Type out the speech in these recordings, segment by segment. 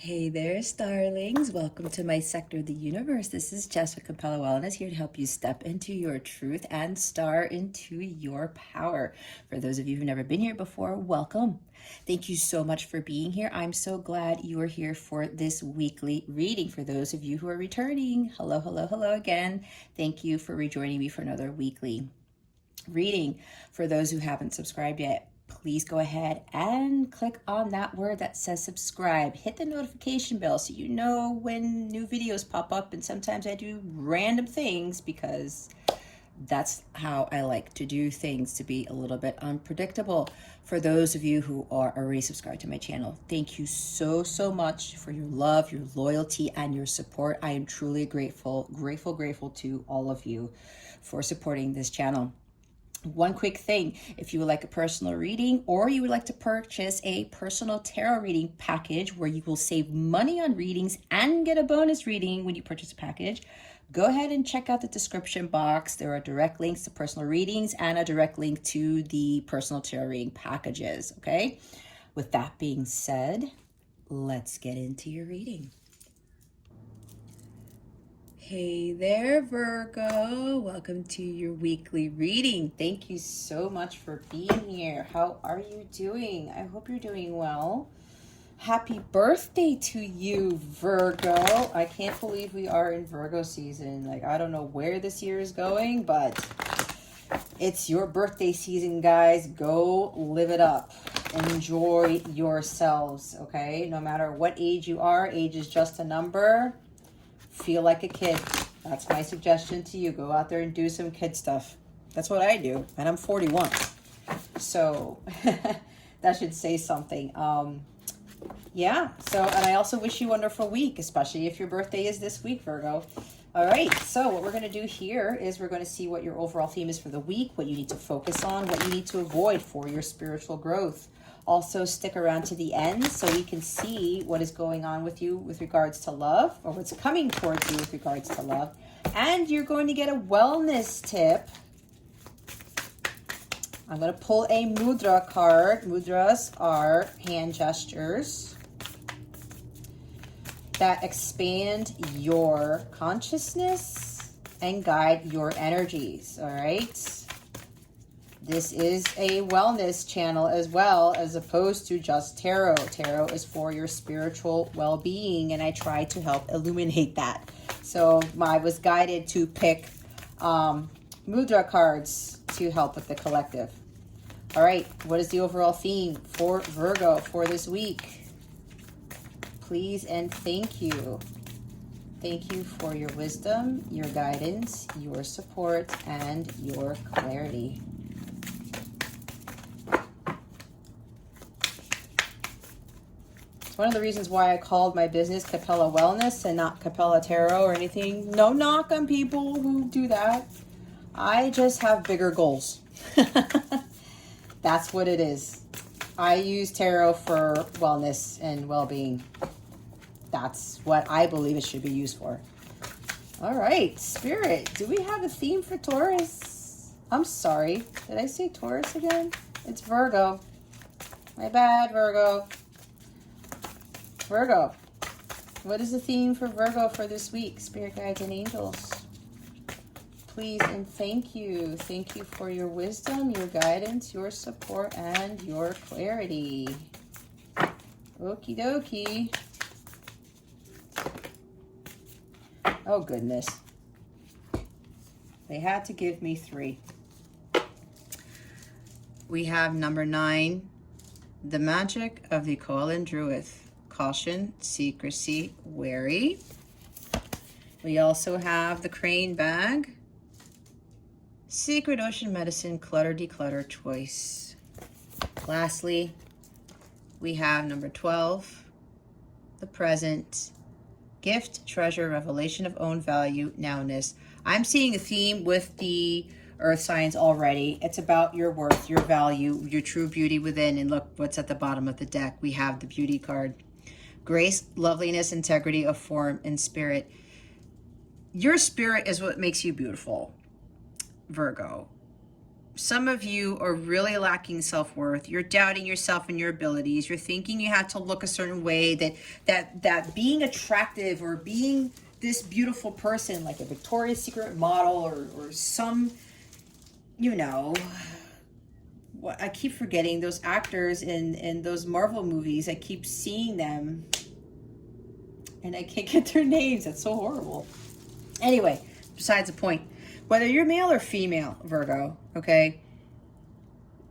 Hey there, starlings. Welcome to my sector of the universe. This is Jess with Capella Wellness, here to help you step into your truth and star into your power. For those of you who've never been here before, welcome. Thank you so much for being here. I'm so glad you are here for this weekly reading. For those of you who are returning, hello, hello, hello again. Thank you for rejoining me for another weekly reading. For those who haven't subscribed yet, please go ahead and click on that word that says subscribe. Hit the notification bell so you know when new videos pop up. And sometimes I do random things because that's how I like to do things, to be a little bit unpredictable. For those of you who are already subscribed to my channel, thank you so much for your love, your loyalty, and your support. I am truly grateful to all of you for supporting this channel. One quick thing, if you would like a personal reading or you would like to purchase a personal tarot reading package where you will save money on readings and get a bonus reading when you purchase a package, go ahead and check out the description box. There are direct links to personal readings and a direct link to the personal tarot reading packages, okay? With that being said, let's get into your reading. Hey there, Virgo. Welcome to your weekly reading. Thank you so much for being here. How are you doing? I hope you're doing well. Happy birthday to you, Virgo. I can't believe we are in Virgo season. Like, I don't know where this year is going, but it's your birthday season, guys. Go live it up. Enjoy yourselves, okay? No matter what age you are, age is just a number. Feel like a kid. That's my suggestion to you. Go out there and do some kid stuff. That's what I do, and I'm 41. So that should say something. Yeah, so, and I also wish you a wonderful week, especially if your birthday is this week, Virgo. All right, so what we're going to do here is we're going to see what your overall theme is for the week, what you need to focus on, what you need to avoid for your spiritual growth. Also, stick around to the end so we can see what is going on with you with regards to love, or what's coming towards you with regards to love. And you're going to get a wellness tip. I'm going to pull a mudra card. Mudras are hand gestures that expand your consciousness and guide your energies, all right? This is a wellness channel as well, as opposed to just tarot. Tarot is for your spiritual well-being, and I try to help illuminate that. So I was guided to pick mudra cards to help with the collective. All right, what is the overall theme for Virgo for this week? Please and thank you. Thank you for your wisdom, your guidance, your support, and your clarity. One of the reasons why I called my business Capella Wellness and not Capella Tarot or anything. No knock on people who do that. I just have bigger goals. That's what it is. I use tarot for wellness and well-being. That's what I believe it should be used for. All right, Spirit, do we have a theme for Taurus? I'm sorry. Did I say Taurus again? It's Virgo. My bad, Virgo. Virgo, what is the theme for Virgo for this week? Spirit guides and angels, please and thank you. Thank you for your wisdom, your guidance, your support, and your clarity. Okie dokie. Oh, goodness. They had to give me 3. We have number 9, the magic of the Koalan Druid. Caution, secrecy, wary. We also have the crane bag, secret ocean medicine, clutter, declutter, choice. Lastly, we have number 12, the present, gift, treasure, revelation of own value, nowness. I'm seeing a theme with the earth signs already. It's about your worth, your value, your true beauty within. And look what's at the bottom of the deck. We have the beauty card. Grace, loveliness, integrity of form and spirit. Your spirit is what makes you beautiful, Virgo. some of you are really lacking self-worth. You're doubting yourself and your abilities. You're thinking you have to look a certain way, that being attractive or being this beautiful person, like a Victoria's Secret model or some, you know, what I keep forgetting, those actors in those Marvel movies. I keep seeing them and I can't get their names. That's so horrible. Anyway, besides the point, whether you're male or female, Virgo, okay,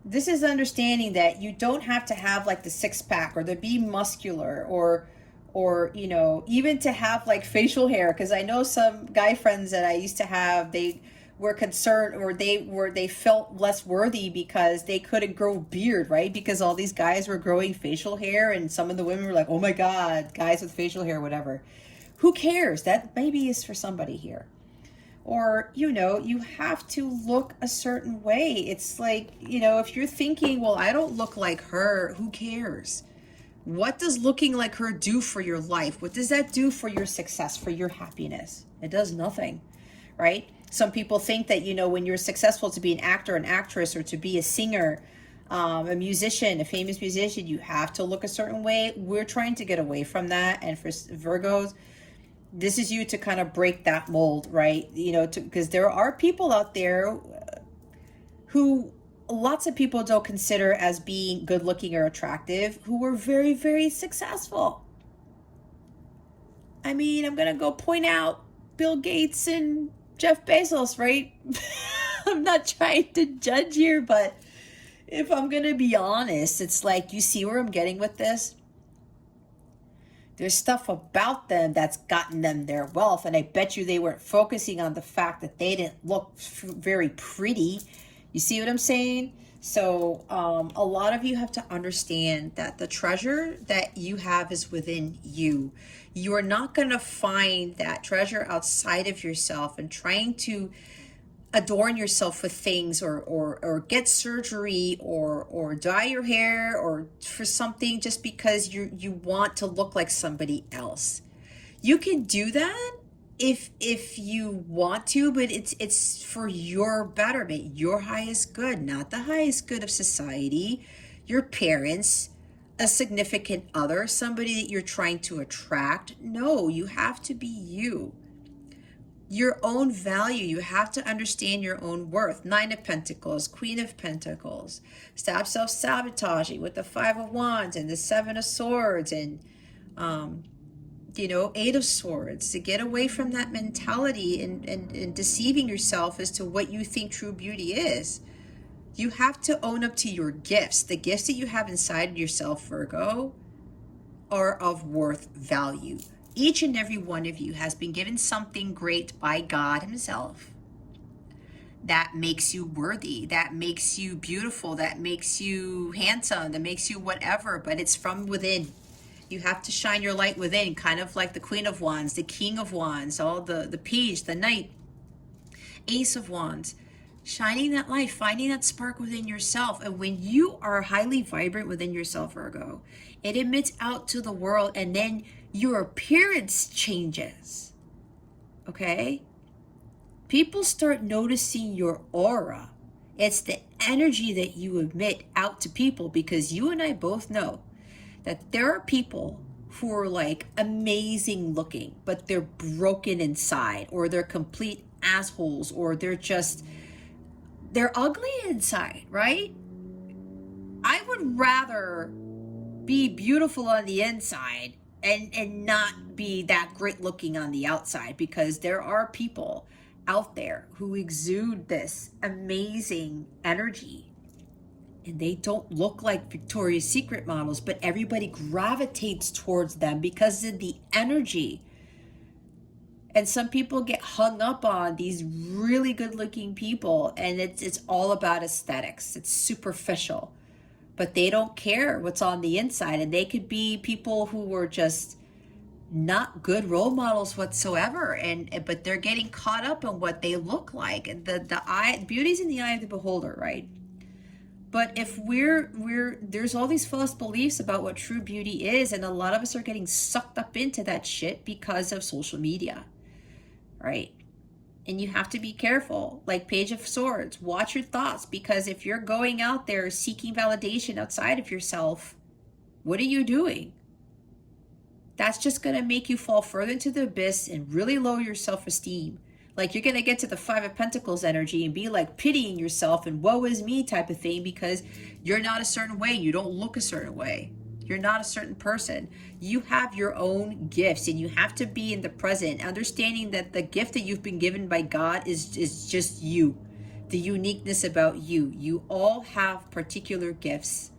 this is understanding that you don't have to have like the six pack or to be muscular or you know, even to have like facial hair, because I know some guy friends that I used to have, they were concerned, or they felt less worthy because they couldn't grow beard, right? Because all these guys were growing facial hair, and some of the women were like, oh my god, guys with facial hair, whatever. Who cares? That maybe is for somebody here. Or, you know, you have to look a certain way. It's like, you know, if you're thinking, well, I don't look like her, who cares? What does looking like her do for your life? What does that do for your success, for your happiness? It does nothing, right? Some people think that, you know, when you're successful to be an actor, an actress, or to be a singer, a musician, a famous musician, you have to look a certain way. We're trying to get away from that. And for Virgos, this is you to kind of break that mold, right? You know, because there are people out there who lots of people don't consider as being good looking or attractive, who were very, very successful. I mean, I'm going to go point out Bill Gates and Jeff Bezos, right? I'm not trying to judge here, but if I'm going to be honest, it's like, you see where I'm getting with this? There's stuff about them that's gotten them their wealth, and I bet you they weren't focusing on the fact that they didn't look very pretty. You see what I'm saying? So a lot of you have to understand that the treasure that you have is within you. You are not going to find that treasure outside of yourself and trying to adorn yourself with things or get surgery or dye your hair or for something just because you want to look like somebody else. You can do that if you want to, but it's for your betterment, your highest good, not the highest good of society, your parents, a significant other, somebody that you're trying to attract. No, you have to be you. Your own value. You have to understand your own worth. Nine of Pentacles, Queen of Pentacles. Stop self-sabotaging with the Five of Wands and the Seven of Swords and, you know, Eight of Swords. To get away from that mentality and deceiving yourself as to what you think true beauty is. You have to own up to your gifts. The gifts that you have inside yourself, Virgo, are of worth value. Each and every one of you has been given something great by God himself that makes you worthy, that makes you beautiful, that makes you handsome, that makes you whatever, but it's from within. You have to shine your light within, kind of like the Queen of Wands, the King of Wands, all the Page, the Knight, Ace of Wands. Shining that light, finding that spark within yourself. And when you are highly vibrant within yourself, Virgo, it emits out to the world, and then your appearance changes. Okay? People start noticing your aura. It's the energy that you emit out to people, because you and I both know that there are people who are like amazing looking, but they're broken inside, or they're complete assholes, or they're ugly inside, right? I would rather be beautiful on the inside and not be that great looking on the outside, because there are people out there who exude this amazing energy and they don't look like Victoria's Secret models, but everybody gravitates towards them because of the energy. And some people get hung up on these really good looking people, and it's all about aesthetics. It's superficial, but they don't care what's on the inside. And they could be people who were just not good role models whatsoever, but they're getting caught up in what they look like. And the beauty's in the eye of the beholder, right? But if there's all these false beliefs about what true beauty is, and a lot of us are getting sucked up into that shit because of social media, right? And you have to be careful. Like Page of Swords, watch your thoughts, because if you're going out there seeking validation outside of yourself, what are you doing? That's just going to make you fall further into the abyss and really lower your self-esteem. Like you're going to get to the Five of Pentacles energy and be like pitying yourself and woe is me type of thing, because you're not a certain way. You don't look a certain way. You're not a certain person. You have your own gifts, and you have to be in the present, understanding that the gift that you've been given by God is just you, the uniqueness about you. You all have particular gifts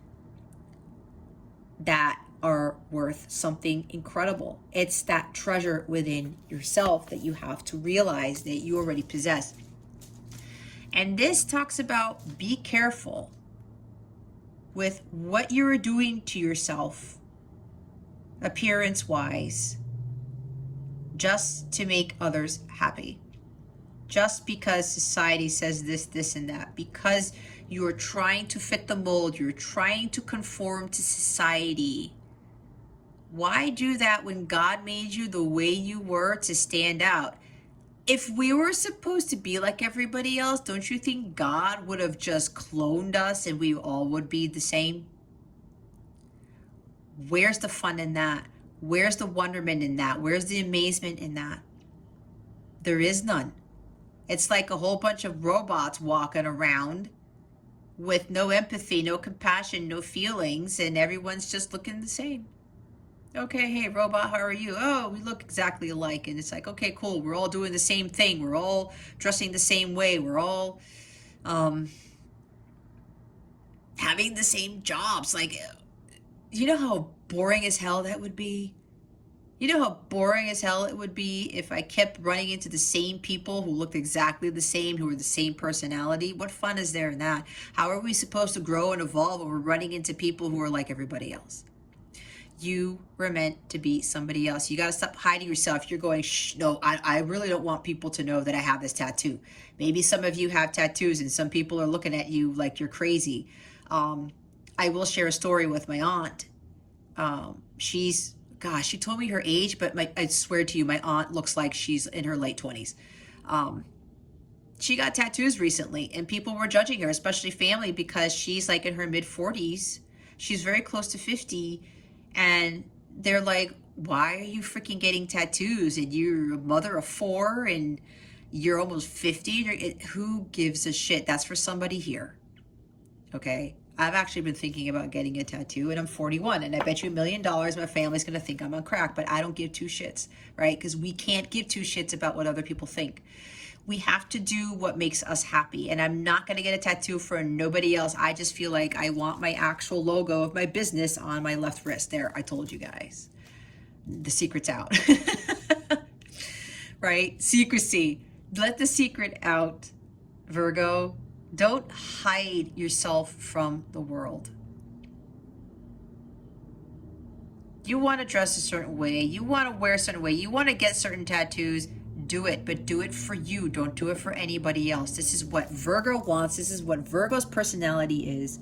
that are worth something incredible. It's that treasure within yourself that you have to realize that you already possess. And this talks about be careful with what you're doing to yourself, appearance-wise, just to make others happy. Just because society says this, and that. Because you're trying to fit the mold. You're trying to conform to society. Why do that when God made you the way you were to stand out? If we were supposed to be like everybody else, don't you think God would have just cloned us and we all would be the same? Where's the fun in that? Where's the wonderment in that? Where's the amazement in that? There is none. It's like a whole bunch of robots walking around with no empathy, no compassion, no feelings, and everyone's just looking the same. Okay, hey, robot, how are you? Oh, we look exactly alike. And it's like, okay, cool. We're all doing the same thing. We're all dressing the same way. We're all having the same jobs. Like, you know how boring as hell that would be? You know how boring as hell it would be if I kept running into the same people who looked exactly the same, who were the same personality? What fun is there in that? How are we supposed to grow and evolve when we're running into people who are like everybody else? You were meant to be somebody else. You got to stop hiding yourself. You're going, shh, no, I really don't want people to know that I have this tattoo. Maybe some of you have tattoos and some people are looking at you like you're crazy. I will share a story with my aunt. She told me her age, but I swear to you, my aunt looks like she's in her late 20s. She got tattoos recently and people were judging her, especially family, because she's like in her mid 40s. She's very close to 50. And they're like, why are you freaking getting tattoos? And you're a mother of 4 and you're almost 50. Who gives a shit? That's for somebody here. Okay. I've actually been thinking about getting a tattoo, and I'm 41, and I bet you $1 million my family's going to think I'm on crack, but I don't give two shits, right? Because we can't give two shits about what other people think. We have to do what makes us happy, and I'm not going to get a tattoo for nobody else. I just feel like I want my actual logo of my business on my left wrist. There, I told you guys. The secret's out. Right? Secrecy. Let the secret out, Virgo. Don't hide yourself from the world. You want to dress a certain way. You want to wear a certain way. You want to get certain tattoos. Do it, but do it for you. Don't do it for anybody else. This is what Virgo wants. This is what Virgo's personality is.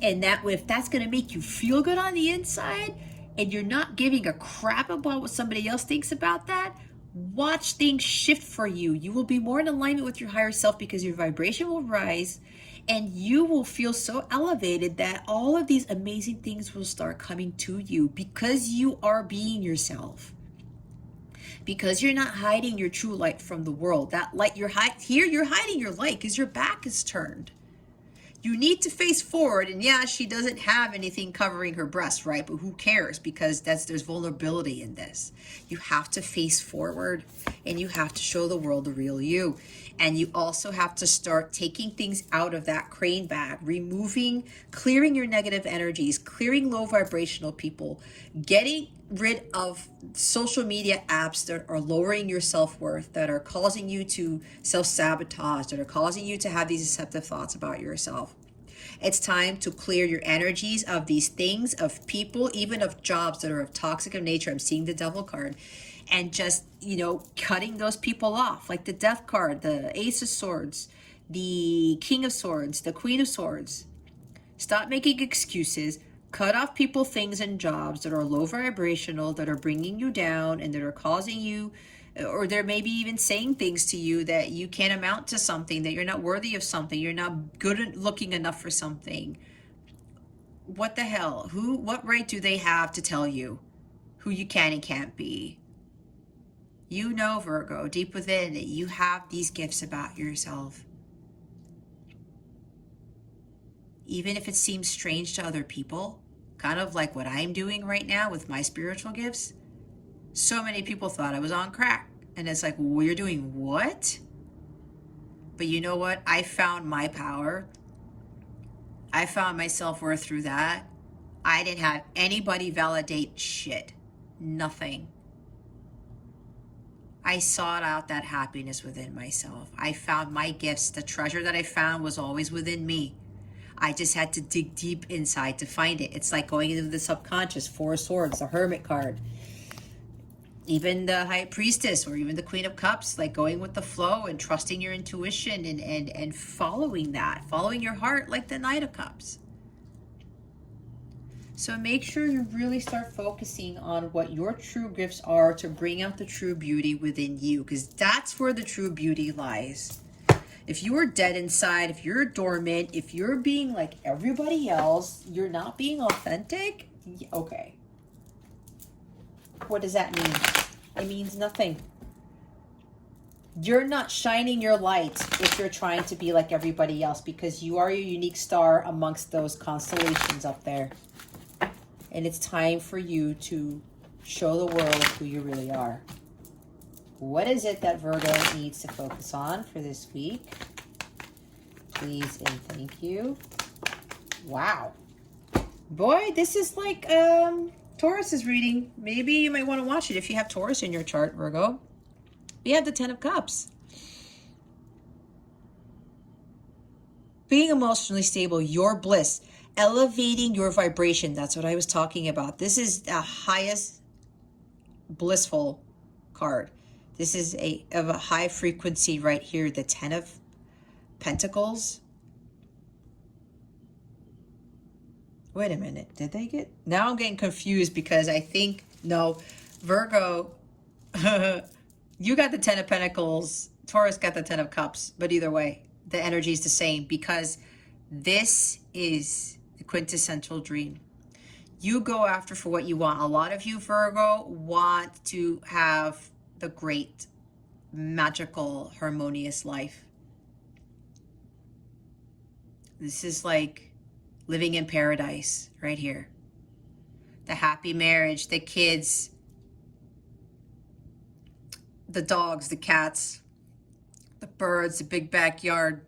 And that if that's going to make you feel good on the inside and you're not giving a crap about what somebody else thinks about that, watch things shift for you. You will be more in alignment with your higher self because your vibration will rise and you will feel so elevated that all of these amazing things will start coming to you because you are being yourself. Because you're not hiding your true light from the world. That light you're hiding your light because your back is turned. You need to face forward, and yeah, she doesn't have anything covering her breast, right? But who cares? Because there's vulnerability in this. You have to face forward, and you have to show the world the real you. And you also have to start taking things out of that crane bag, clearing your negative energies, clearing low vibrational people, getting rid of social media apps that are lowering your self-worth, that are causing you to self-sabotage, that are causing you to have these deceptive thoughts about yourself. It's time to clear your energies of these things, of people, even of jobs that are of toxic of nature. I'm seeing the Devil card. And just, cutting those people off, like the Death card, the Ace of Swords, the King of Swords, the Queen of Swords. Stop making excuses. Cut off people, things, and jobs that are low vibrational, that are bringing you down, and that are causing you Or they're maybe even saying things to you that you can't amount to something, that you're not worthy of something, you're not good looking enough for something. What the hell? What right do they have to tell you who you can and can't be? You know, Virgo, deep within it, you have these gifts about yourself. Even if it seems strange to other people, kind of like what I'm doing right now with my spiritual gifts. So many people thought I was on crack. And it's like, well, you're doing what? But you know what? I found my power. I found my self-worth through that. I didn't have anybody validate shit. Nothing. I sought out that happiness within myself. I found my gifts. The treasure that I found was always within me. I just had to dig deep inside to find it. It's like going into the subconscious, Four of Swords, the Hermit card. Even the High Priestess or even the Queen of Cups, like going with the flow and trusting your intuition and following that, following your heart, like the Knight of Cups. So make sure you really start focusing on what your true gifts are to bring out the true beauty within you, because that's where the true beauty lies. If you are dead inside, if you're dormant, if you're being like everybody else, you're not being authentic, okay. What does that mean? It means nothing. You're not shining your light if you're trying to be like everybody else, because you are your unique star amongst those constellations up there. And it's time for you to show the world who you really are. What is it that Virgo needs to focus on for this week? Please and thank you. Wow. Boy, this is like Taurus's reading. Maybe you might want to watch it if you have Taurus in your chart, Virgo. We have the Ten of Cups. Being emotionally stable, your bliss, elevating your vibration. That's what I was talking about. This is the highest blissful card. This is of a high frequency right here, the Ten of Pentacles. Wait a minute, did they get... Now I'm getting confused because I think, no, Virgo, you got the Ten of Pentacles, Taurus got the Ten of Cups, but either way, the energy is the same because this is the quintessential dream. You go after for what you want. A lot of you, Virgo, want to have the great, magical, harmonious life. This is like living in paradise right here. The happy marriage, the kids, the dogs, the cats, the birds, the big backyard.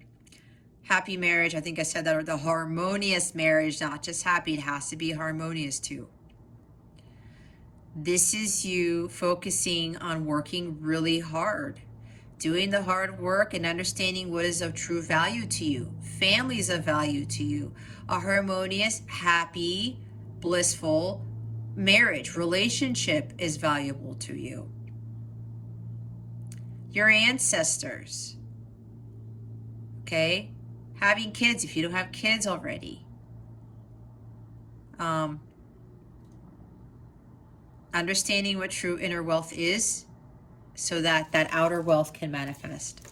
Happy marriage, I think I said that, or the harmonious marriage, not just happy, it has to be harmonious too. This is you focusing on working really hard, doing the hard work and understanding what is of true value to you. Family is of value to you. A harmonious, happy, blissful marriage, relationship is valuable to you. Your ancestors, okay? Having kids if you don't have kids already. Understanding what true inner wealth is so that that outer wealth can manifest.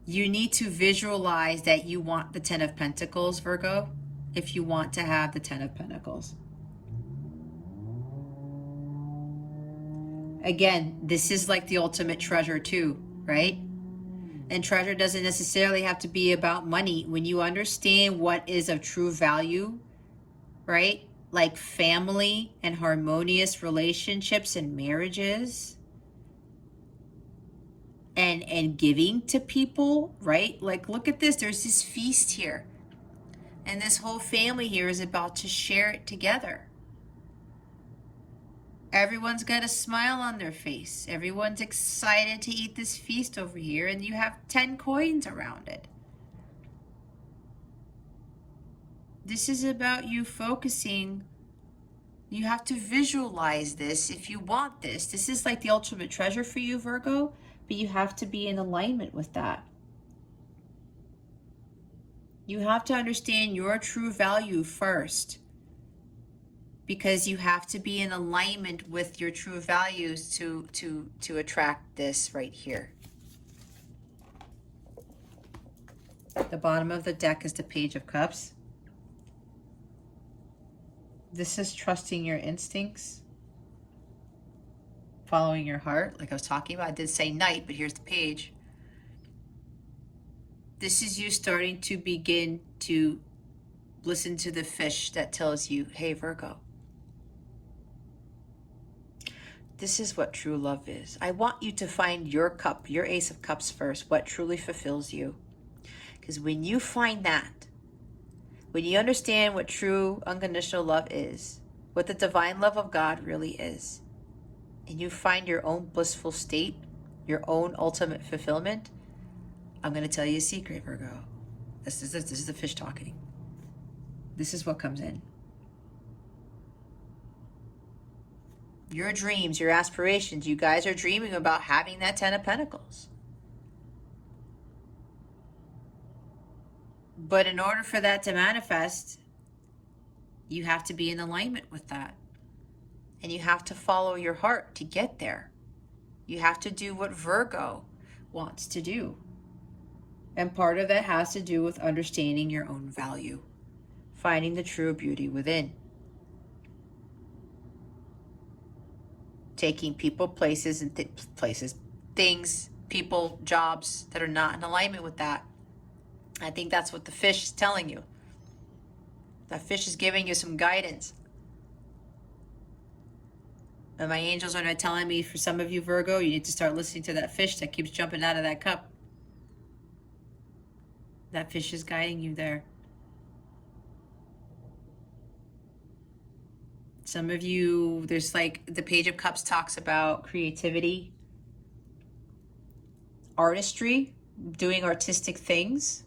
You need to visualize that you want the Ten of Pentacles, Virgo, if you want to have the Ten of Pentacles. Again, this is like the ultimate treasure too, right? And treasure doesn't necessarily have to be about money. When you understand what is of true value, right? Like family and harmonious relationships and marriages and giving to people, right? Like, look at this. There's this feast here. And this whole family here is about to share it together. Everyone's got a smile on their face. Everyone's excited to eat this feast over here, and you have 10 coins around it. This is about you focusing. You have to visualize this if you want this. This is like the ultimate treasure for you, Virgo, but you have to be in alignment with that. You have to understand your true value first, because you have to be in alignment with your true values to attract this right here. The bottom of the deck is the Page of Cups. This is trusting your instincts, following your heart, like I was talking about. I did say Knight, but here's the Page. This is you starting to begin to listen to the fish that tells you, hey, Virgo, this is what true love is. I want you to find your cup, your Ace of Cups first, what truly fulfills you. Because when you find that, when you understand what true unconditional love is, what the divine love of God really is, and you find your own blissful state, your own ultimate fulfillment, I'm going to tell you a secret, Virgo. This is the fish talking. This is what comes in. Your dreams, your aspirations, you guys are dreaming about having that 10 of Pentacles. But in order for that to manifest, you have to be in alignment with that. And you have to follow your heart to get there. You have to do what Virgo wants to do. And part of that has to do with understanding your own value, finding the true beauty within. Taking people, places, and things, people, jobs that are not in alignment with that. I think that's what the fish is telling you. That fish is giving you some guidance. And my angels are not telling me, for some of you, Virgo, you need to start listening to that fish that keeps jumping out of that cup. That fish is guiding you there. Some of you, there's like the Page of Cups talks about creativity, artistry, doing artistic things.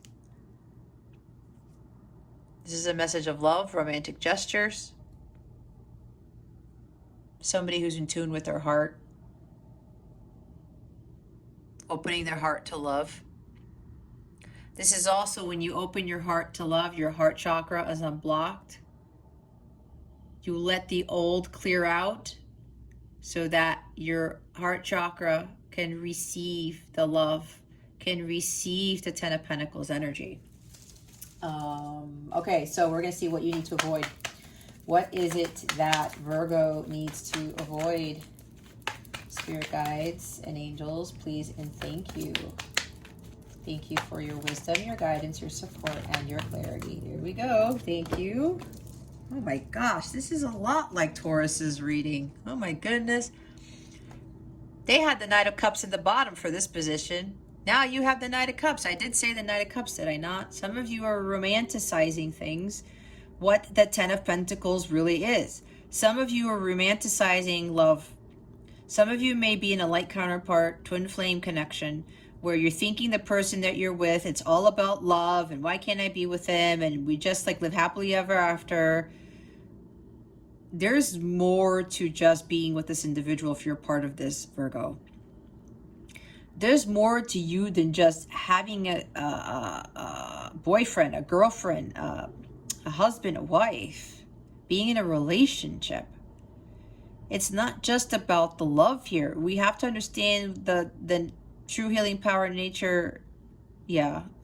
This is a message of love, romantic gestures. Somebody who's in tune with their heart, opening their heart to love. This is also when you open your heart to love, your heart chakra is unblocked. You let the old clear out so that your heart chakra can receive the love, can receive the 10 of Pentacles energy. Okay, so we're going to see what you need to avoid. What is it that Virgo needs to avoid? Spirit guides and angels, please and thank you. Thank you for your wisdom, your guidance, your support, and your clarity. Here we go. Thank you. Oh my gosh, this is a lot like Taurus's reading. Oh my goodness. They had the Knight of Cups in the bottom for this position. Now you have the Knight of Cups. I did say the Knight of Cups, did I not? Some of you are romanticizing things, what the 10 of Pentacles really is. Some of you are romanticizing love. Some of you may be in a light counterpart, twin flame connection, where you're thinking the person that you're with, it's all about love and why can't I be with them and we just like live happily ever after. There's more to just being with this individual if you're part of this, Virgo. There's more to you than just having a boyfriend, a girlfriend, a husband, a wife, being in a relationship. It's not just about the love here. We have to understand the true healing power nature,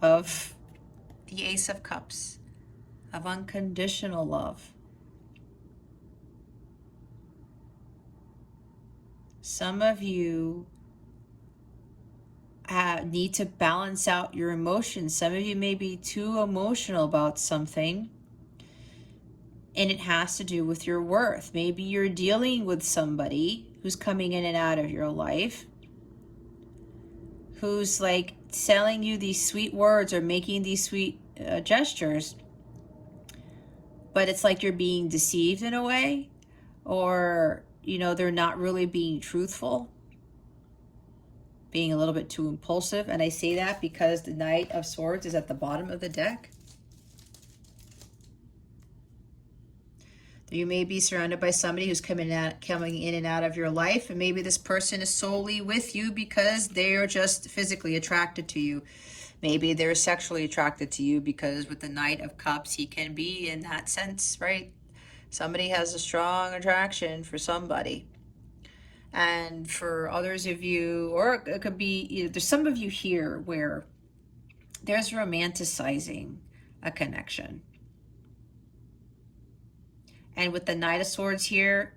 of the Ace of Cups, of unconditional love. Some of you need to balance out your emotions. Some of you may be too emotional about something, and it has to do with your worth. Maybe you're dealing with somebody who's coming in and out of your life, who's like selling you these sweet words or making these sweet gestures, but it's like you're being deceived in a way, or they're not really being truthful, being a little bit too impulsive. And I say that because the Knight of Swords is at the bottom of the deck. You may be surrounded by somebody who's coming in and out of your life, and maybe this person is solely with you because they are just physically attracted to you. Maybe they're sexually attracted to you because with the Knight of Cups, he can be in that sense, right? Somebody has a strong attraction for somebody. And for others of you, or it could be, you know, there's some of you here where there's romanticizing a connection. And with the Knight of Swords here,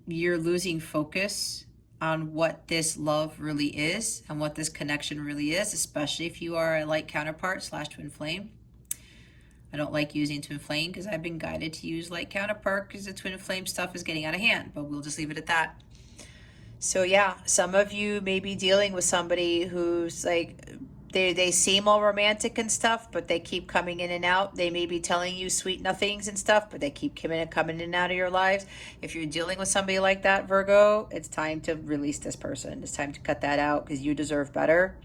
you're losing focus on what this love really is and what this connection really is, especially if you are a light counterpart / twin flame. I don't like using twin flame because I've been guided to use light counterpart because the twin flame stuff is getting out of hand, but we'll just leave it at that. So yeah, some of you may be dealing with somebody who's like, they seem all romantic and stuff, but they keep coming in and out. They may be telling you sweet nothings and stuff, but they keep coming in and out of your lives. If you're dealing with somebody like that, Virgo, it's time to release this person. It's time to cut that out because you deserve better,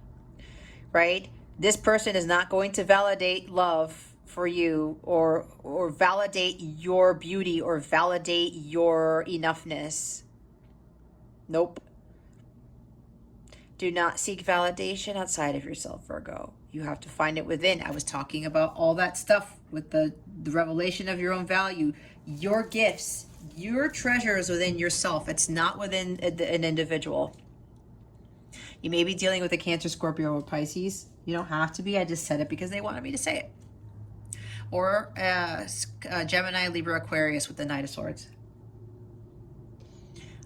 right? This person is not going to validate love for you or validate your beauty or validate your enoughness. Nope. Do not seek validation outside of yourself, Virgo. You have to find it within. I was talking about all that stuff with the revelation of your own value, your gifts, your treasures within yourself. It's not within an individual. You may be dealing with a Cancer, Scorpio, or Pisces. You don't have to be. I just said it because they wanted me to say it. Or Gemini, Libra, Aquarius with the Knight of Swords.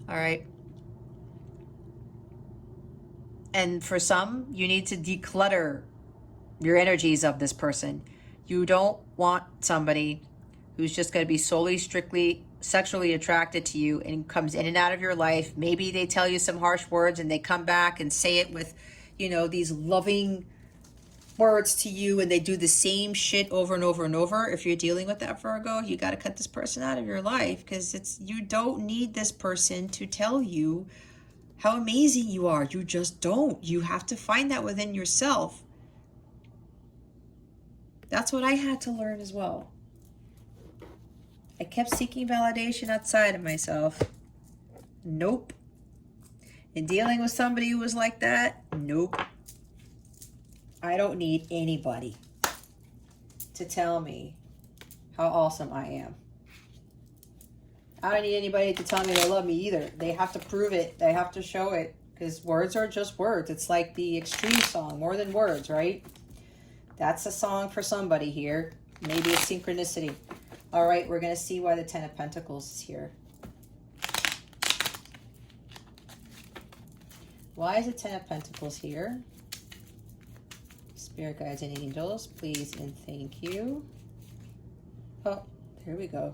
All right. And for some, you need to declutter your energies of this person. You don't want somebody who's just going to be solely, strictly sexually attracted to you and comes in and out of your life. Maybe they tell you some harsh words and they come back and say it with, you know, these loving words to you, and they do the same shit over and over and over. If you're dealing with that, Virgo, you got to cut this person out of your life because you don't need this person to tell you how amazing you are. You just don't. You have to find that within yourself. That's what I had to learn as well. I kept seeking validation outside of myself. Nope. And dealing with somebody who was like that, nope. I don't need anybody to tell me how awesome I am. I don't need anybody to tell me they love me either. They have to prove it. They have to show it. Because words are just words. It's like the Extreme song, More Than Words, right? That's a song for somebody here. Maybe it's synchronicity. All right, we're going to see why the Ten of Pentacles is here. Why is the Ten of Pentacles here? Spirit guides and angels, please and thank you. Oh, there we go.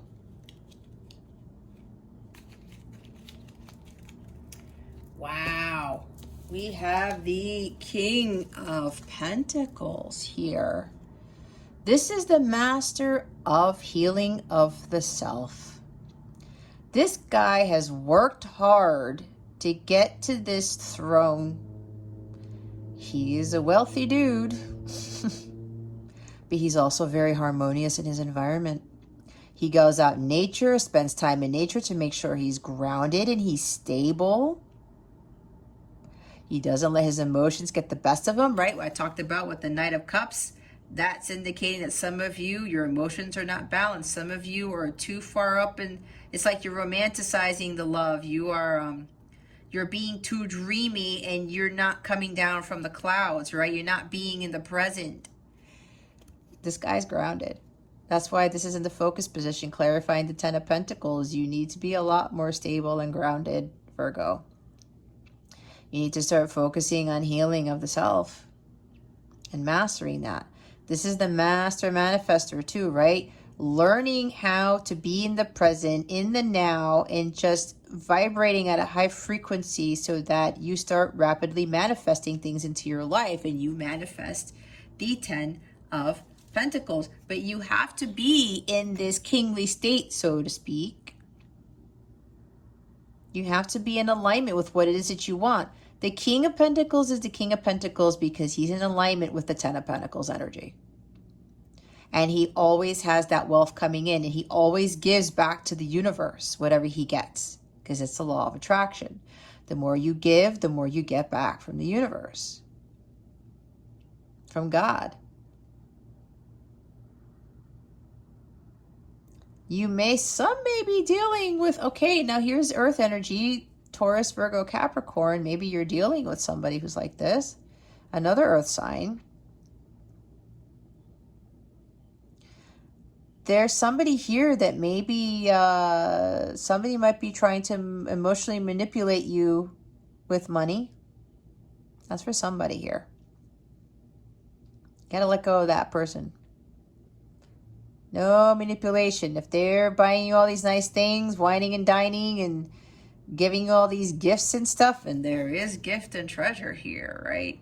Wow, we have the King of Pentacles here. This is the master of healing of the self. This guy has worked hard to get to this throne. He is a wealthy dude, but he's also very harmonious in his environment. He goes out in nature, spends time in nature to make sure he's grounded and he's stable. He doesn't let his emotions get the best of him, right? What I talked about with the Knight of Cups, that's indicating that some of you, your emotions are not balanced. Some of you are too far up, and it's like you're romanticizing the love. You're being too dreamy, and you're not coming down from the clouds, right? You're not being in the present. This guy's grounded. That's why this is in the focus position, clarifying the Ten of Pentacles. You need to be a lot more stable and grounded, Virgo. You need to start focusing on healing of the self and mastering that. This is the master manifester too, right? Learning how to be in the present, in the now, and just vibrating at a high frequency so that you start rapidly manifesting things into your life and you manifest the Ten of Pentacles. But you have to be in this kingly state, so to speak. You have to be in alignment with what it is that you want. The King of Pentacles is the King of Pentacles because he's in alignment with the Ten of Pentacles energy. And he always has that wealth coming in, and he always gives back to the universe whatever he gets, because it's the law of attraction. The more you give, the more you get back from the universe, from God. Some may be dealing with, okay, now here's earth energy, Taurus, Virgo, Capricorn. Maybe you're dealing with somebody who's like this, another earth sign. There's somebody here that maybe somebody might be trying to emotionally manipulate you with money. That's for somebody here. Gotta let go of that person. No manipulation. If they're buying you all these nice things, whining and dining and giving you all these gifts and stuff, and there is gift and treasure here, right?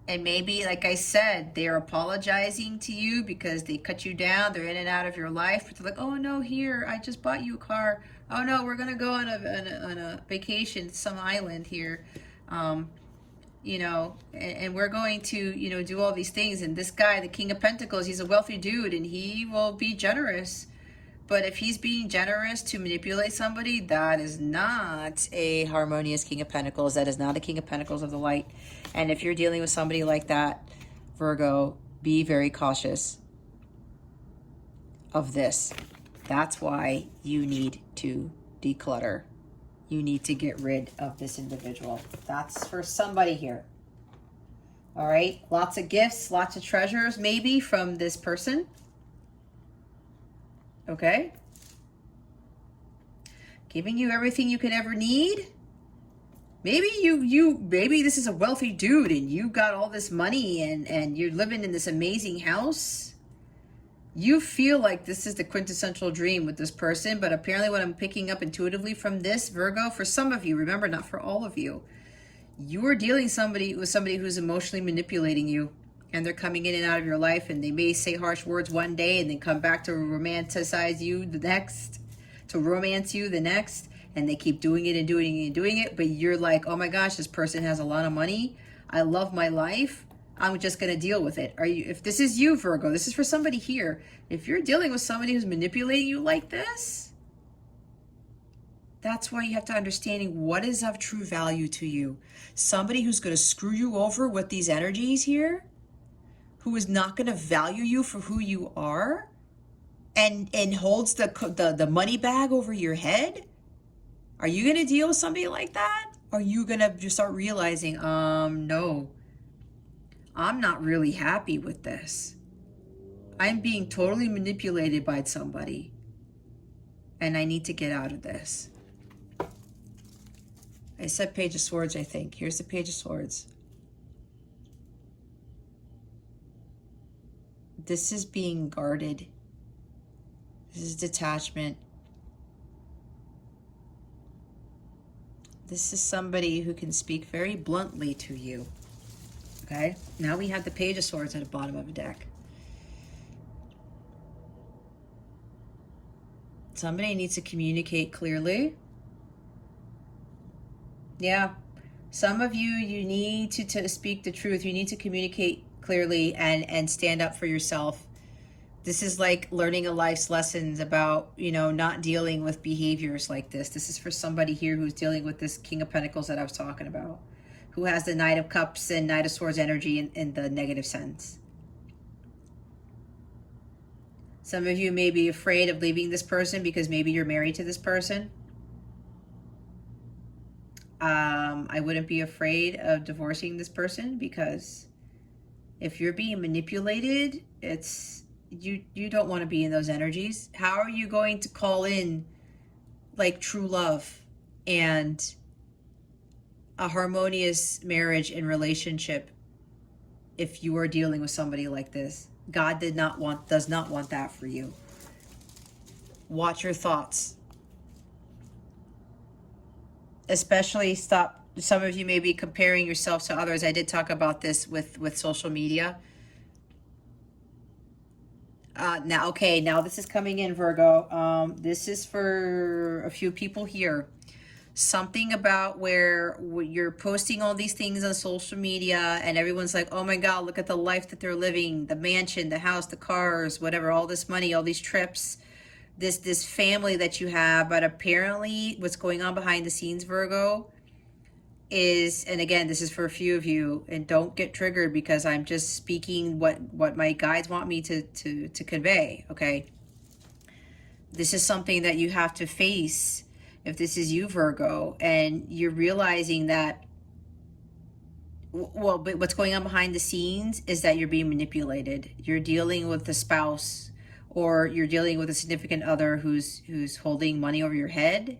And maybe, like I said, they're apologizing to you because they cut you down. They're in and out of your life. But they're like, oh, no, here, I just bought you a car. Oh, no, we're going to go on a vacation to some island here. You know, and we're going to, you know, do all these things. And this guy, the King of Pentacles, he's a wealthy dude and he will be generous. But if he's being generous to manipulate somebody, that is not a harmonious King of Pentacles. That is not a King of Pentacles of the light. And if you're dealing with somebody like that, Virgo, be very cautious of this. That's why you need to declutter. You need to get rid of this individual. That's for somebody here. All right. Lots of gifts, lots of treasures, maybe from this person. Okay. Giving you everything you could ever need. Maybe maybe this is a wealthy dude and you got all this money and you're living in this amazing house. You feel like this is the quintessential dream with this person, but apparently what I'm picking up intuitively from this, Virgo, for some of you, remember, not for all of you, you are dealing with somebody who's emotionally manipulating you. And they're coming in and out of your life, and they may say harsh words one day and then come back to romanticize you the next, to romance you the next, and they keep doing it and doing it and doing it. But you're like, oh my gosh, this person has a lot of money. I love my life. I'm just going to deal with it. If this is you, Virgo, this is for somebody here. If you're dealing with somebody who's manipulating you like this, that's why you have to understanding what is of true value to you. Somebody who's going to screw you over with these energies here, who is not going to value you for who you are and holds the money bag over your head? Are you going to deal with somebody like that? Or are you going to just start realizing, no, I'm not really happy with this. I'm being totally manipulated by somebody and I need to get out of this. I said Page of Swords, I think. Here's the Page of Swords. This is being guarded. This is detachment. This is somebody who can speak very bluntly to you. Okay? Now we have the Page of Swords at the bottom of the deck. Somebody needs to communicate clearly. Yeah. Some of you need to speak the truth. You need to communicate clearly and stand up for yourself. This is like learning a life's lessons about, you know, not dealing with behaviors like this. This is for somebody here who's dealing with this King of Pentacles that I was talking about, who has the Knight of Cups and Knight of Swords energy in the negative sense. Some of you may be afraid of leaving this person because maybe you're married to this person. I wouldn't be afraid of divorcing this person because if you're being manipulated, it's you don't want to be in those energies. How are you going to call in like true love and a harmonious marriage and relationship if you are dealing with somebody like this? God does not want that for you. Watch your thoughts. Especially stop. Some of you may be comparing yourself to others. I did talk about this with social media. Now this is coming in, Virgo. This is for a few people here. Something about where you're posting all these things on social media and everyone's like, oh my God, look at the life that they're living, the mansion, the house, the cars, whatever, all this money, all these trips, this family that you have. But apparently what's going on behind the scenes, Virgo, is, and again, this is for a few of you, and don't get triggered because I'm just speaking what my guides want me to convey, okay? This is something that you have to face if this is you, Virgo, and you're realizing that, well, but what's going on behind the scenes is that you're being manipulated. You're dealing with the spouse, or you're dealing with a significant other who's holding money over your head,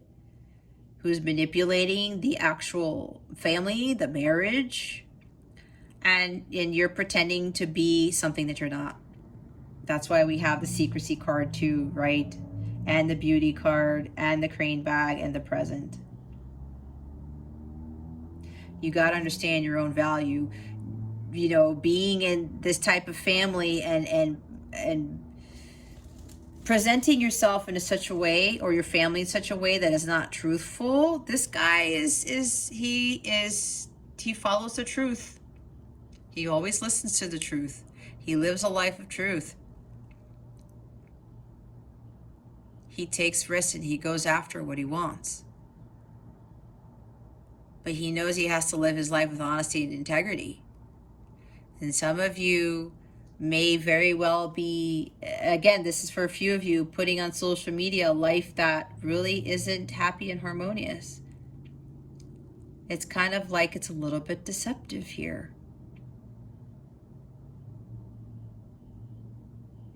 who's manipulating the actual family, the marriage, and you're pretending to be something that you're not. That's why we have the secrecy card too, right? And the beauty card, and the crane bag, and the present. You got to understand your own value. You know, being in this type of family and presenting yourself in such a way, or your family in such a way that is not truthful. This guy he follows the truth. He always listens to the truth. He lives a life of truth. He takes risks and he goes after what he wants. But he knows he has to live his life with honesty and integrity. And some of you may very well be, again, this is for a few of you, putting on social media a life that really isn't happy and harmonious. It's kind of like it's a little bit deceptive here.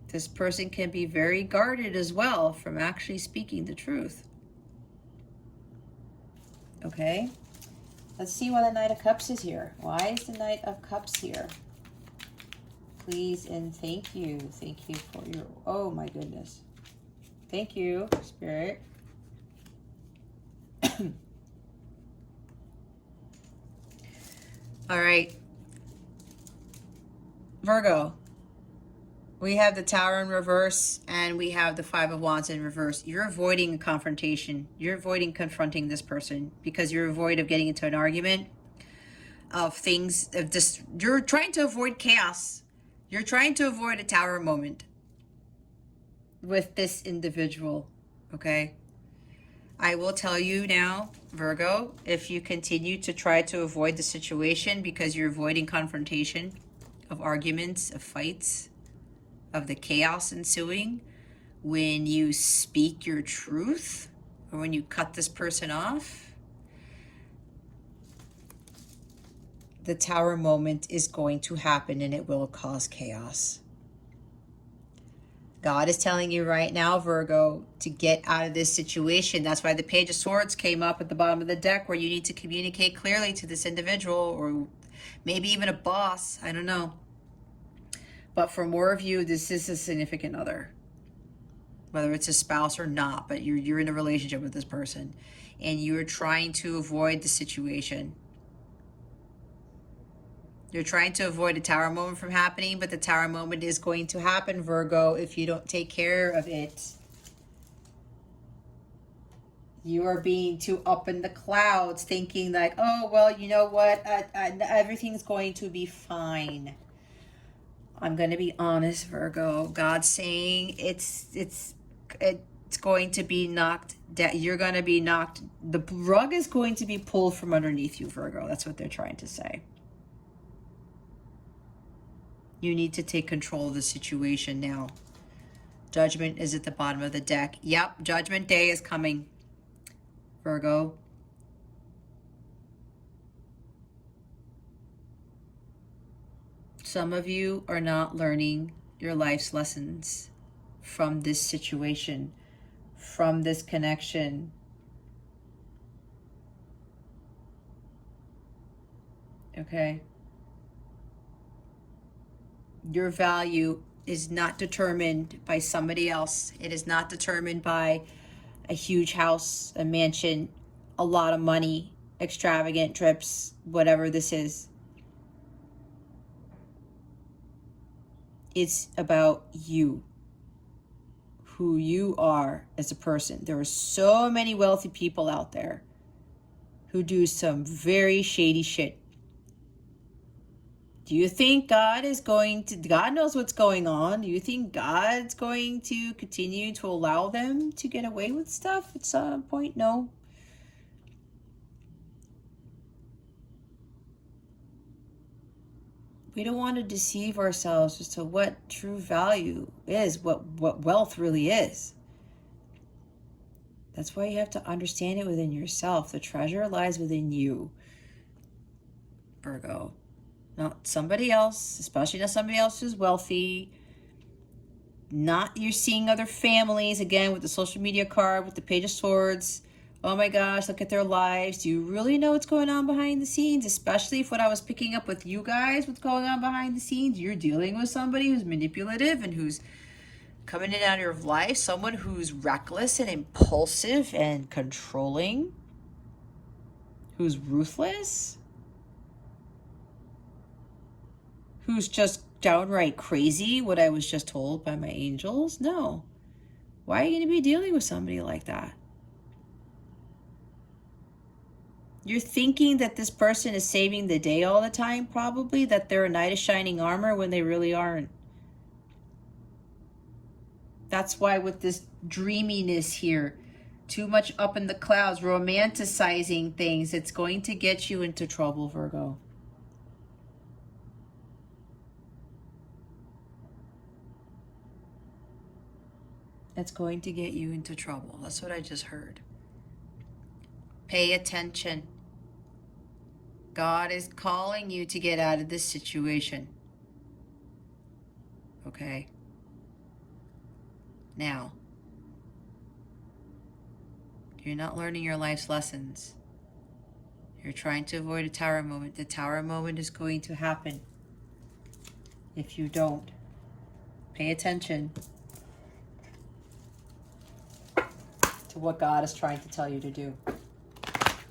This person can be very guarded as well from actually speaking the truth. Okay, let's see why the Knight of Cups is here. Why is the Knight of Cups here? Please and thank you. Thank you for your, oh my goodness. Thank you, Spirit. All right. Virgo. We have the Tower in reverse, and we have the Five of Wands in reverse. You're avoiding a confrontation. You're avoiding confronting this person because you're avoid of getting into an argument of things of just, you're trying to avoid chaos. You're trying to avoid a Tower moment with this individual, okay? I will tell you now, Virgo, if you continue to try to avoid the situation because you're avoiding confrontation of arguments, of fights, of the chaos ensuing, when you speak your truth or when you cut this person off, the Tower moment is going to happen and it will cause chaos. God is telling you right now, Virgo, to get out of this situation. That's why the Page of Swords came up at the bottom of the deck, where you need to communicate clearly to this individual, or maybe even a boss. I don't know. But for more of you, this is a significant other, whether it's a spouse or not, but you're in a relationship with this person and you're trying to avoid the situation. You're trying to avoid a Tower moment from happening, but the Tower moment is going to happen, Virgo, if you don't take care of it. You are being too up in the clouds, thinking like, oh, well, you know what? Everything's going to be fine. I'm going to be honest, Virgo. God's saying it's going to be knocked down. You're going to be knocked. The rug is going to be pulled from underneath you, Virgo. That's what they're trying to say. You need to take control of the situation now. Judgment is at the bottom of the deck. Yep, Judgment Day is coming, Virgo. Some of you are not learning your life's lessons from this situation, from this connection. Okay? Your value is not determined by somebody else. It is not determined by a huge house, a mansion, a lot of money, extravagant trips, whatever this is. It's about you, who you are as a person. There are so many wealthy people out there who do some very shady shit. Do you think God knows what's going on? Do you think God's going to continue to allow them to get away with stuff at some point? No. We don't want to deceive ourselves as to what true value is, what wealth really is. That's why you have to understand it within yourself. The treasure lies within you, Virgo. Not somebody else, especially not somebody else who's wealthy. Not you're seeing other families, again, with the social media card, with the Page of Swords. Oh my gosh, look at their lives. Do you really know what's going on behind the scenes? Especially if what I was picking up with you guys, what's going on behind the scenes. You're dealing with somebody who's manipulative and who's coming in and out of your life. Someone who's reckless and impulsive and controlling. Who's ruthless. Who's just downright crazy, what I was just told by my angels. No. Why are you going to be dealing with somebody like that? You're thinking that this person is saving the day all the time, probably, that they're a knight of shining armor when they really aren't. That's why with this dreaminess here, too much up in the clouds, romanticizing things, it's going to get you into trouble, Virgo. It's going to get you into trouble. That's what I just heard. Pay attention. God is calling you to get out of this situation. Okay? Now, you're not learning your life's lessons. You're trying to avoid a tower moment. The tower moment is going to happen if you don't. Pay attention to what God is trying to tell you to do.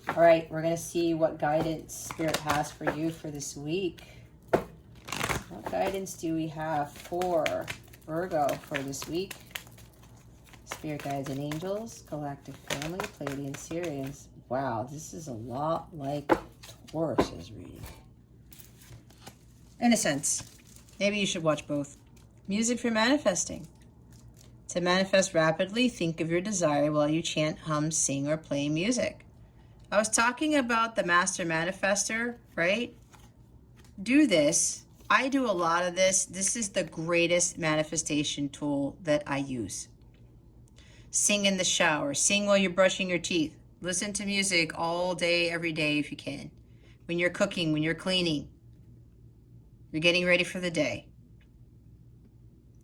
All right, we're going to see what guidance Spirit has for you for this week. What guidance do we have for Virgo for this week? Spirit guides and angels, galactic family, Pleiadian Sirians. Wow, this is a lot like Taurus's reading. In a sense. Maybe you should watch both. Music for manifesting. To manifest rapidly, think of your desire while you chant, hum, sing, or play music. I was talking about the Master Manifester, right? Do this. I do a lot of this. This is the greatest manifestation tool that I use. Sing in the shower. Sing while you're brushing your teeth. Listen to music all day, every day if you can. When you're cooking, when you're cleaning. You're getting ready for the day.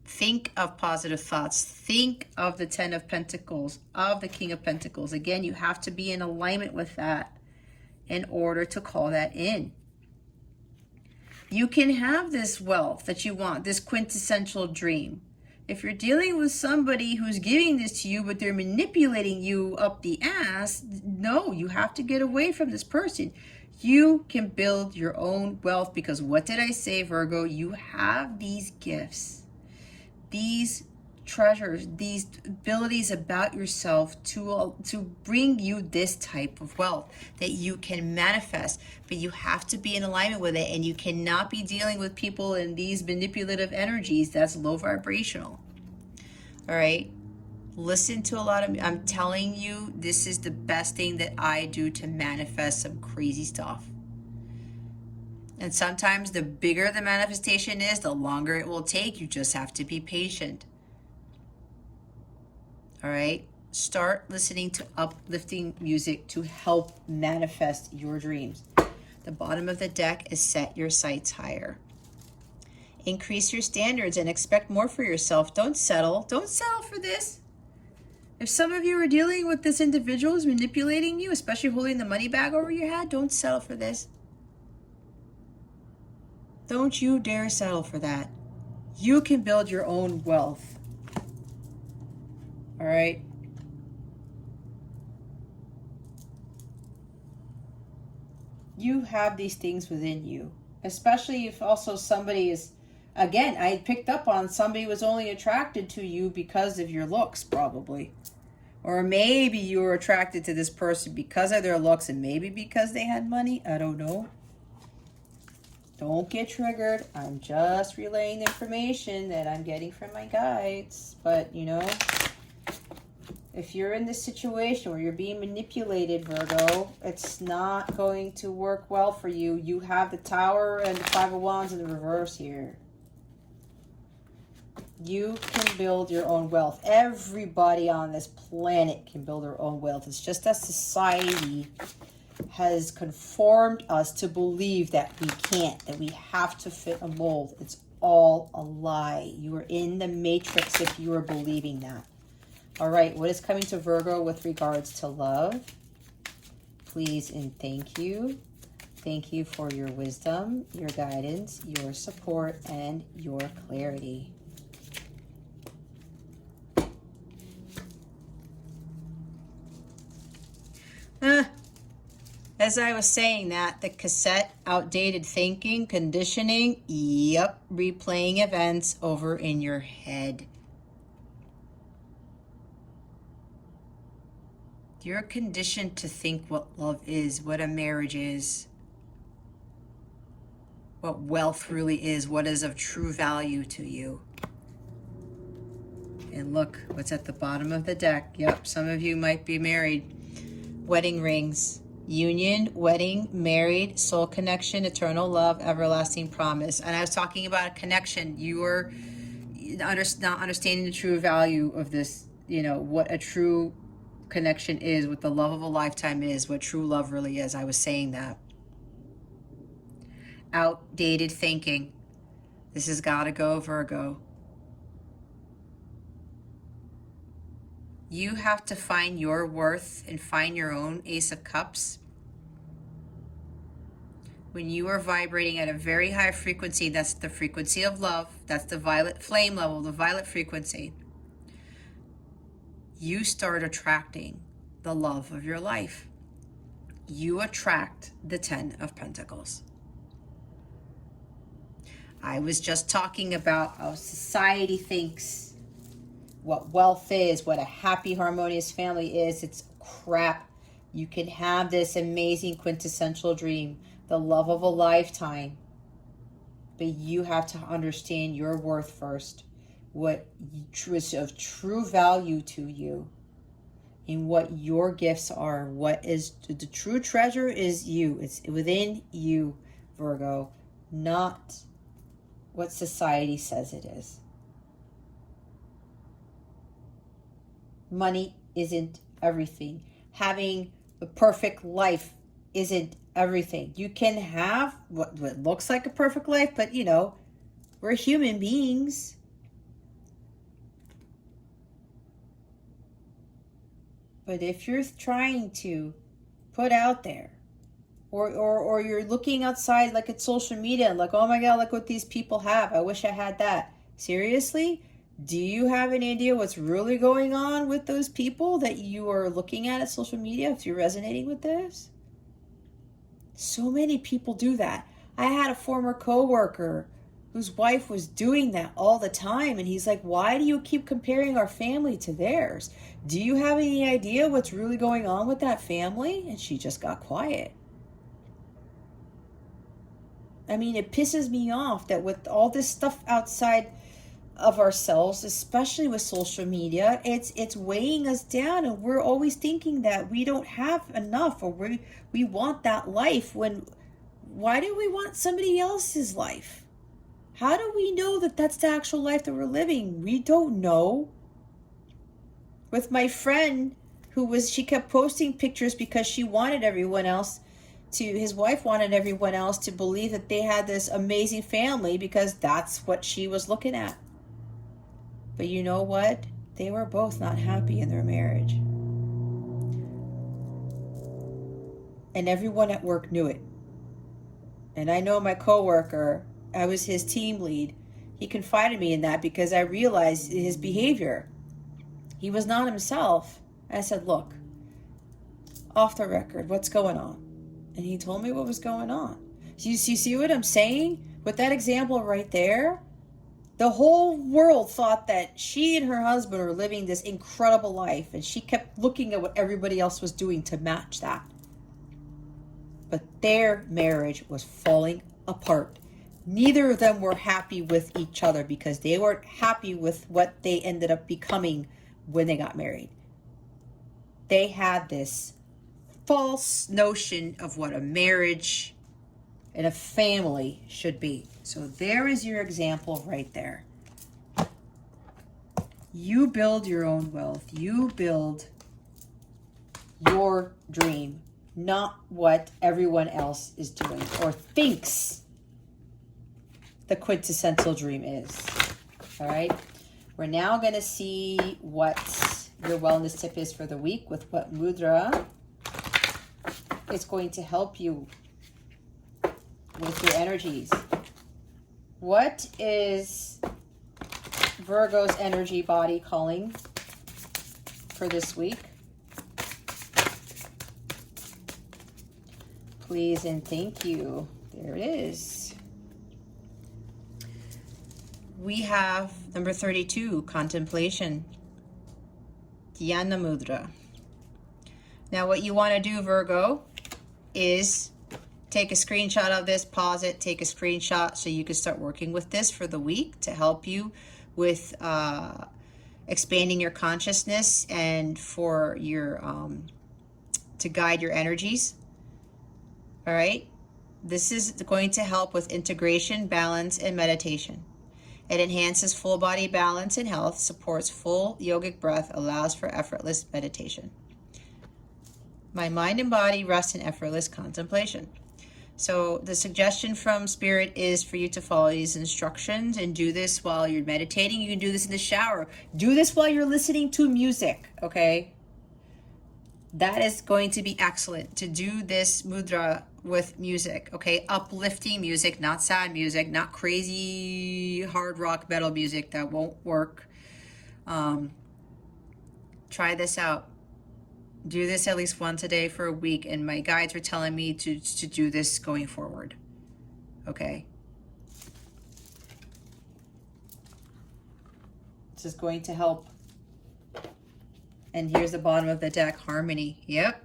Think of positive thoughts. Think of the 10 of Pentacles, of the King of Pentacles. Again, you have to be in alignment with that in order to call that in. You can have this wealth that you want, this quintessential dream. If you're dealing with somebody who's giving this to you, but they're manipulating you up the ass, no, you have to get away from this person. You can build your own wealth because what did I say, Virgo? You have these gifts. These treasures, these abilities about yourself to bring you this type of wealth that you can manifest, but you have to be in alignment with it, and you cannot be dealing with people in these manipulative energies. That's low vibrational. All right, listen to a lot of, I'm telling you, this is the best thing that I do to manifest some crazy stuff. And sometimes the bigger the manifestation is, the longer it will take. You just have to be patient. All right? Start listening to uplifting music to help manifest your dreams. The bottom of the deck is set your sights higher. Increase your standards and expect more for yourself. Don't settle. Don't settle for this. If some of you are dealing with this individual who's manipulating you, especially holding the money bag over your head, don't settle for this. Don't you dare settle for that. You can build your own wealth. All right? You have these things within you. Especially if also somebody is, again, I picked up on somebody was only attracted to you because of your looks, probably. Or maybe you were attracted to this person because of their looks and maybe because they had money. I don't know. Don't get triggered. I'm just relaying the information that I'm getting from my guides. But, you know, if you're in this situation where you're being manipulated, Virgo, it's not going to work well for you. You have the Tower and the Five of Wands in the reverse here. You can build your own wealth. Everybody on this planet can build their own wealth. It's just that society has conformed us to believe that we can't, that we have to fit a mold. It's all a lie. You are in the matrix if you are believing that. All right, what is coming to Virgo with regards to love? Please and thank you. Thank you for your wisdom, your guidance, your support, and your clarity. As I was saying that, the cassette, outdated thinking, conditioning, yep, replaying events over in your head. You're conditioned to think what love is, what a marriage is, what wealth really is, what is of true value to you. And look, what's at the bottom of the deck. Yep, some of you might be married. Wedding rings. Union, wedding, married, soul connection, eternal love, everlasting promise. And I was talking about a connection. You are not understanding the true value of this, what a true connection is, what the love of a lifetime is, what true love really is. I was saying that. Outdated thinking. This has got to go, Virgo. You have to find your worth and find your own Ace of Cups. When you are vibrating at a very high frequency, that's the frequency of love. That's the violet flame level, the violet frequency. You start attracting the love of your life. You attract the 10 of Pentacles. I was just talking about how society thinks what wealth is, what a happy, harmonious family is. It's crap. You can have this amazing quintessential dream, the love of a lifetime, but you have to understand your worth first, what is of true value to you, and what your gifts are. What is the true treasure is you. It's within you, Virgo, not what society says it is. Money isn't everything. Having the perfect life isn't everything. You can have what looks like a perfect life, but we're human beings. But if you're trying to put out there, or you're looking outside like at social media and like, oh my God, look what these people have. I wish I had that. Seriously? Do you have any idea what's really going on with those people that you are looking at social media, if you're resonating with this? So many people do that. I had a former coworker whose wife was doing that all the time. And he's like, why do you keep comparing our family to theirs? Do you have any idea what's really going on with that family? And she just got quiet. I mean, it pisses me off that with all this stuff outside of ourselves, especially with social media, it's weighing us down, and we're always thinking that we don't have enough, or we want that life. Why do we want somebody else's life? How do we know that that's the actual life that we're living? We don't know. With my friend she kept posting pictures because she wanted everyone else his wife wanted everyone else to believe that they had this amazing family because that's what she was looking at. But you know what? They were both not happy in their marriage. And everyone at work knew it. And I know my coworker, I was his team lead. He confided me in that because I realized his behavior. He was not himself. I said, look, off the record, what's going on? And he told me what was going on. So you see what I'm saying? With that example right there, the whole world thought that she and her husband were living this incredible life, and she kept looking at what everybody else was doing to match that. But their marriage was falling apart. Neither of them were happy with each other because they weren't happy with what they ended up becoming when they got married. They had this false notion of what a marriage and a family should be. So there is your example right there. You build your own wealth. You build your dream, not what everyone else is doing or thinks the quintessential dream is. All right. We're now going to see what your wellness tip is for the week with what mudra is going to help you with your energies. What is Virgo's energy body calling for this week? Please and thank you. There it is. We have number 32, contemplation. Dhyana mudra. Now what you want to do, Virgo, is take a screenshot of this, pause it, take a screenshot so you can start working with this for the week to help you with expanding your consciousness and for your to guide your energies. All right, this is going to help with integration, balance, and meditation. It enhances full body balance and health, supports full yogic breath, allows for effortless meditation. My mind and body rest in effortless contemplation. So the suggestion from Spirit is for you to follow these instructions and do this while you're meditating. You can do this in the shower. Do this while you're listening to music, okay? That is going to be excellent to do this mudra with music, okay? Uplifting music, not sad music, not crazy hard rock metal music. That won't work. Try this out. Do this at least once a day for a week, and my guides were telling me to do this going forward, okay? This is going to help. And here's the bottom of the deck, harmony. Yep.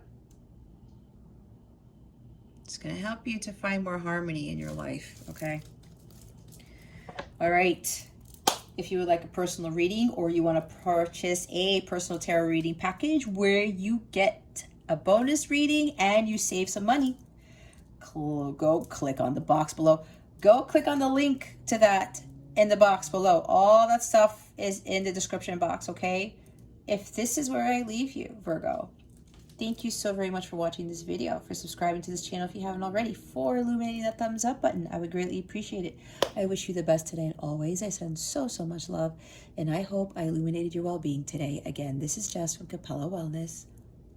It's going to help you to find more harmony in your life, okay? All right. If you would like a personal reading or you want to purchase a personal tarot reading package where you get a bonus reading and you save some money, go click on the box below. Go click on the link to that in the box below. All that stuff is in the description box, okay? If this is where I leave you, Virgo, thank you so very much for watching this video, for subscribing to this channel if you haven't already, for illuminating that thumbs up button. I would greatly appreciate it. I wish you the best today and always. I send so much love, and I hope I illuminated your well-being today. Again, this is Jess from Capella Wellness.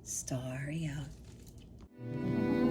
Starry out.